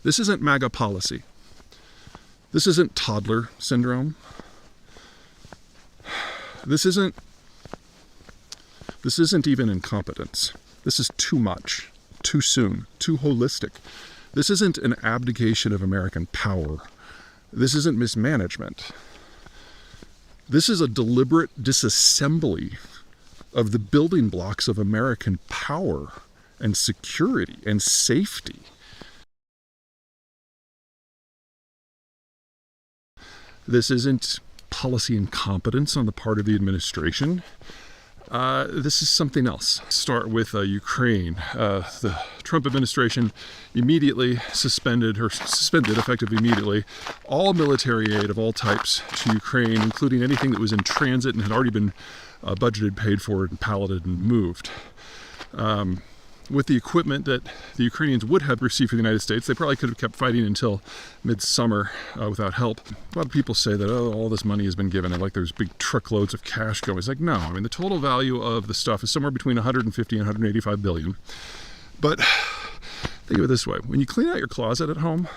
This isn't MAGA policy. This isn't toddler syndrome. This isn't even incompetence. This is too much, too soon, too holistic. This isn't an abdication of American power. This isn't mismanagement. This is a deliberate disassembly of the building blocks of American power and security and safety. This isn't policy incompetence on the part of the administration. This is something else. Start with Ukraine. The Trump administration immediately suspended effectively immediately all military aid of all types to Ukraine, including anything that was in transit and had already been budgeted, paid for, and palleted and moved. With the equipment that the Ukrainians would have received from the United States, they probably could have kept fighting until midsummer without help. A lot of people say that, oh, all this money has been given, and like there's big truckloads of cash going. It's like, no. I mean, the total value of the stuff is somewhere between 150 and 185 billion. But think of it this way. When you clean out your closet at home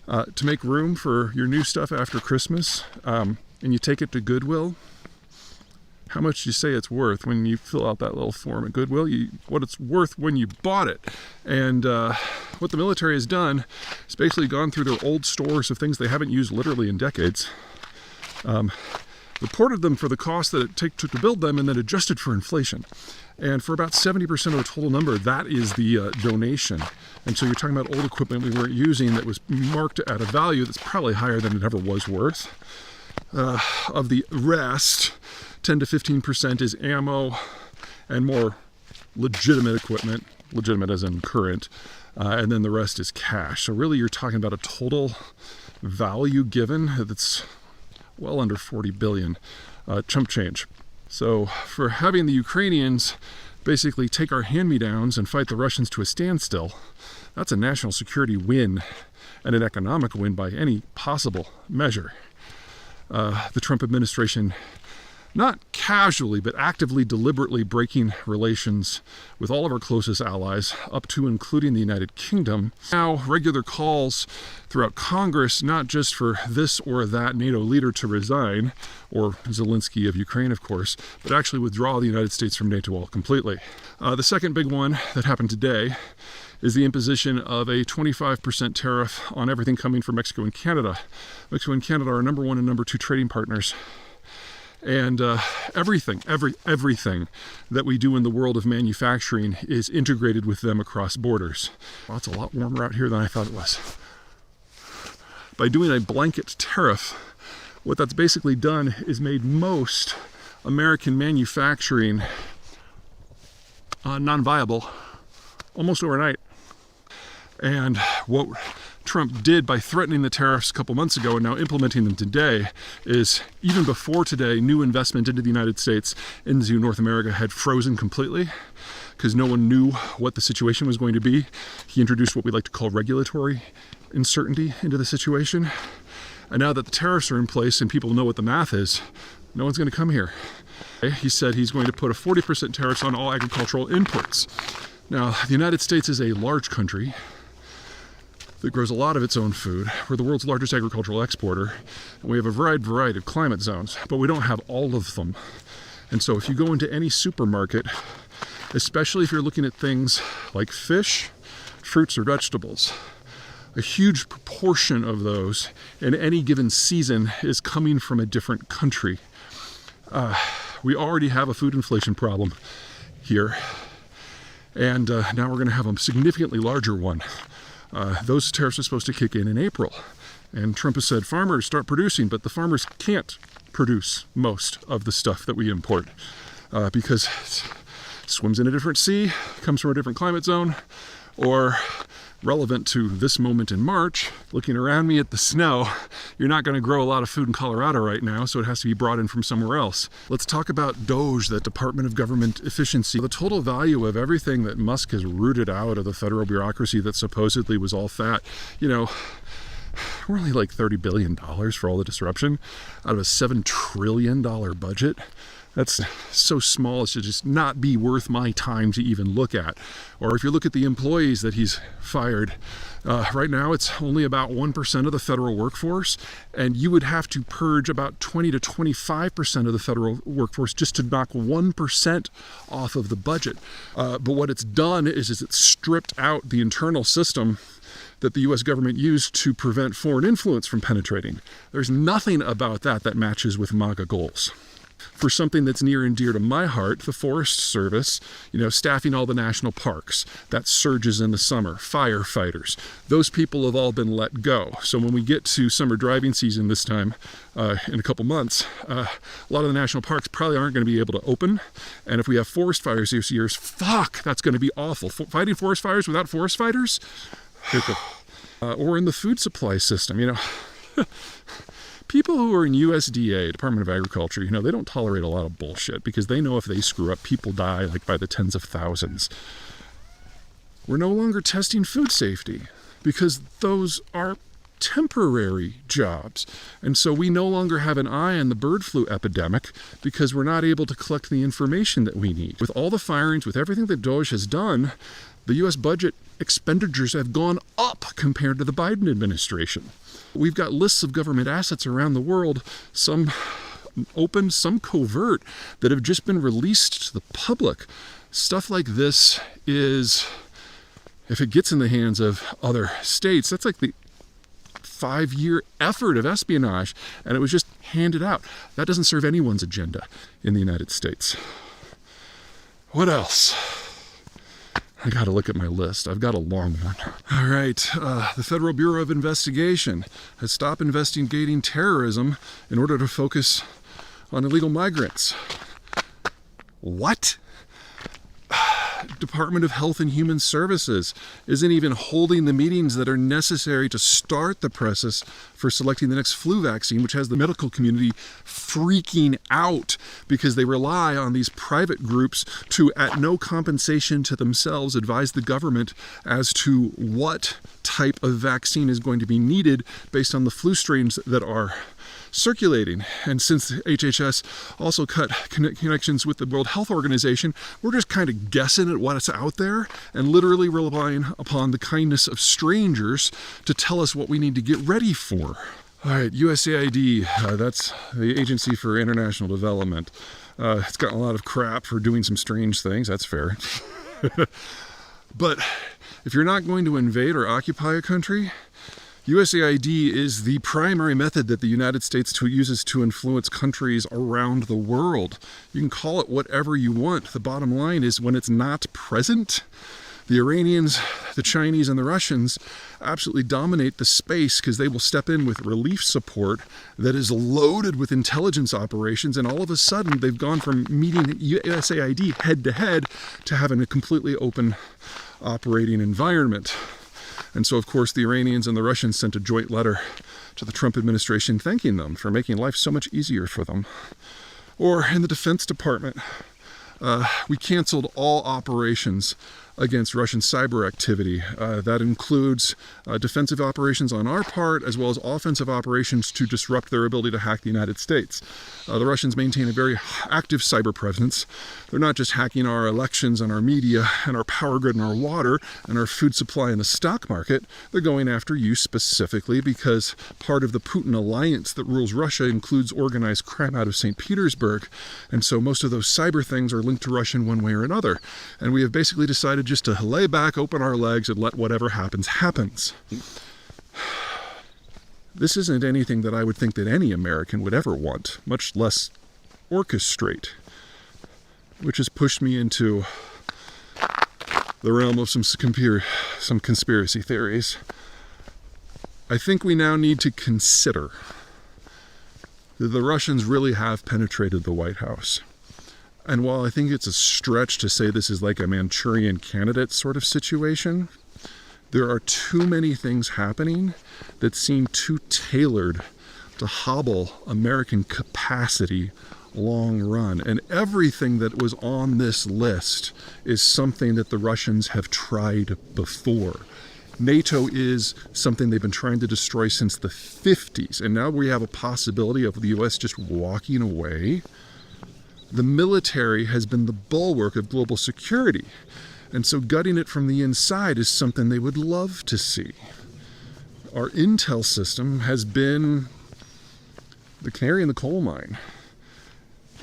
to make room for your new stuff after Christmas, and you take it to Goodwill, how much do you say it's worth when you fill out that little form at Goodwill? What it's worth when you bought it. And what the military has done is basically gone through their old stores of things they haven't used literally in decades, reported them for the cost that it took to build them, and then adjusted for inflation. And for about 70% of the total number, that is the donation. And so you're talking about old equipment we weren't using that was marked at a value that's probably higher than it ever was worth. Of the rest, 10 to 15% is ammo and more legitimate equipment, legitimate as in current, and then the rest is cash. So really you're talking about a total value given that's well under 40 billion, chump change. So for having the Ukrainians basically take our hand-me-downs and fight the Russians to a standstill, that's a national security win and an economic win by any possible measure. The Trump administration, not casually, but actively, deliberately breaking relations with all of our closest allies, up to including the United Kingdom. Now, regular calls throughout Congress, not just for this or that NATO leader to resign, or Zelensky of Ukraine, of course, but actually withdraw the United States from NATO completely. The second big one that happened today is the imposition of a 25% tariff on everything coming from Mexico and Canada. Mexico and Canada are number one and number two trading partners. And everything that we do in the world of manufacturing is integrated with them across borders. Well, it's a lot warmer out here than I thought it was. By doing a blanket tariff, what that's basically done is made most American manufacturing non-viable almost overnight. And what Trump did by threatening the tariffs a couple months ago and now implementing them today is, even before today, new investment into the United States, into North America, had frozen completely because no one knew what the situation was going to be. He introduced what we like to call regulatory uncertainty into the situation. And now that the tariffs are in place and people know what the math is, no one's going to come here. He said he's going to put a 40% tariffs on all agricultural imports. Now, the United States is a large country that grows a lot of its own food. We're the world's largest agricultural exporter, and we have a wide variety of climate zones, but we don't have all of them. And so if you go into any supermarket, especially if you're looking at things like fish, fruits, or vegetables, a huge proportion of those in any given season is coming from a different country. We already have a food inflation problem here, and now we're going to have a significantly larger one. Those tariffs are supposed to kick in April. And Trump has said, farmers, start producing, but the farmers can't produce most of the stuff that we import because it swims in a different sea, comes from a different climate zone, or relevant to this moment in March, looking around me at the snow, you're not going to grow a lot of food in Colorado right now, so it has to be brought in from somewhere else. Let's talk about DOGE, that Department of Government Efficiency. The total value of everything that Musk has rooted out of the federal bureaucracy that supposedly was all fat, we're only like $30 billion for all the disruption out of a $7 trillion budget. That's so small as to just not be worth my time to even look at. Or if you look at the employees that he's fired, right now it's only about 1% of the federal workforce, and you would have to purge about 20 to 25% of the federal workforce just to knock 1% off of the budget. But what it's done is it's stripped out the internal system that the U.S. government used to prevent foreign influence from penetrating. There's nothing about that matches with MAGA goals. For something that's near and dear to my heart, the Forest Service, staffing all the national parks, that surges in the summer, firefighters, those people have all been let go. So when we get to summer driving season this time, in a couple months, a lot of the national parks probably aren't going to be able to open. And if we have forest fires this year, that's going to be awful. Fighting forest fires without forest fighters? Or in the food supply system, people who are in USDA, Department of Agriculture, they don't tolerate a lot of bullshit because they know if they screw up, people die by the tens of thousands. We're no longer testing food safety because those are temporary jobs. And so we no longer have an eye on the bird flu epidemic because we're not able to collect the information that we need. With all the firings, with everything that DOJ has done, the U.S. budget expenditures have gone up compared to the Biden administration. We've got lists of government assets around the world, some open, some covert, that have just been released to the public. Stuff like this is, if it gets in the hands of other states, that's like the 5-year effort of espionage, and it was just handed out. That doesn't serve anyone's agenda in the United States. What else? I got to look at my list. I've got a long one. All right. The Federal Bureau of Investigation has stopped investigating terrorism in order to focus on illegal migrants. What? Department of Health and Human Services isn't even holding the meetings that are necessary to start the process for selecting the next flu vaccine, which has the medical community freaking out because they rely on these private groups to, at no compensation to themselves, advise the government as to what type of vaccine is going to be needed based on the flu strains that are circulating. And since HHS also cut connections with the World Health Organization, we're just kind of guessing at what's out there and literally relying upon the kindness of strangers to tell us what we need to get ready for. All right, USAID, that's the Agency for International Development. It's gotten a lot of crap for doing some strange things, that's fair. But if you're not going to invade or occupy a country, USAID is the primary method that the United States uses to influence countries around the world. You can call it whatever you want. The bottom line is when it's not present, the Iranians, the Chinese, and the Russians absolutely dominate the space because they will step in with relief support that is loaded with intelligence operations, and all of a sudden they've gone from meeting USAID head-to-head to having a completely open operating environment. And so, of course, the Iranians and the Russians sent a joint letter to the Trump administration thanking them for making life so much easier for them. Or in the Defense Department, we canceled all operations against Russian cyber activity. That includes defensive operations on our part, as well as offensive operations to disrupt their ability to hack the United States. The Russians maintain a very active cyber presence. They're not just hacking our elections and our media and our power grid and our water and our food supply and the stock market. They're going after you specifically because part of the Putin alliance that rules Russia includes organized crime out of St. Petersburg. And so most of those cyber things are linked to Russia in one way or another. And we have basically decided just to lay back, open our legs, and let whatever happens, happens. This isn't anything that I would think that any American would ever want, much less orchestrate, which has pushed me into the realm of some conspiracy theories. I think we now need to consider that the Russians really have penetrated the White House. And while I think it's a stretch to say this is like a Manchurian Candidate sort of situation, there are too many things happening that seem too tailored to hobble American capacity long run. And everything that was on this list is something that the Russians have tried before. NATO is something they've been trying to destroy since the 50s. And now we have a possibility of the U.S. just walking away. The military has been the bulwark of global security, and so gutting it from the inside is something they would love to see. Our intel system has been the canary in the coal mine.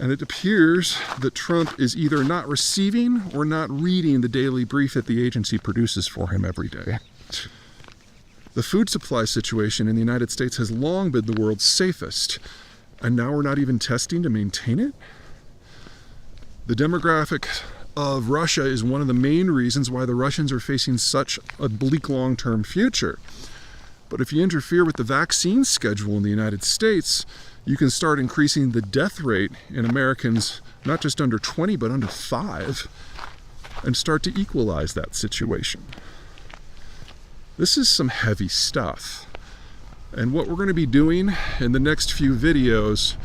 And it appears that Trump is either not receiving or not reading the daily brief that the agency produces for him every day. The food supply situation in the United States has long been the world's safest, and now we're not even testing to maintain it? The demographic of Russia is one of the main reasons why the Russians are facing such a bleak long-term future. But if you interfere with the vaccine schedule in the United States, you can start increasing the death rate in Americans, not just under 20, but under 5, and start to equalize that situation. This is some heavy stuff. And what we're going to be doing in the next few videos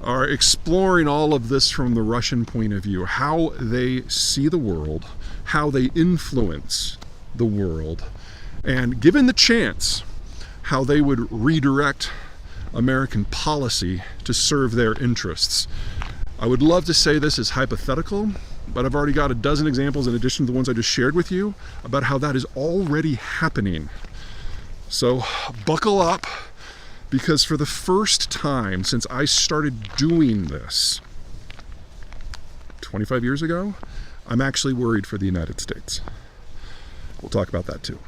are exploring all of this from the Russian point of view, how they see the world, how they influence the world, and given the chance, how they would redirect American policy to serve their interests. I would love to say this is hypothetical, but I've already got a dozen examples in addition to the ones I just shared with you about how that is already happening. So buckle up, because for the first time since I started doing this 25 years ago, I'm actually worried for the United States. We'll talk about that too.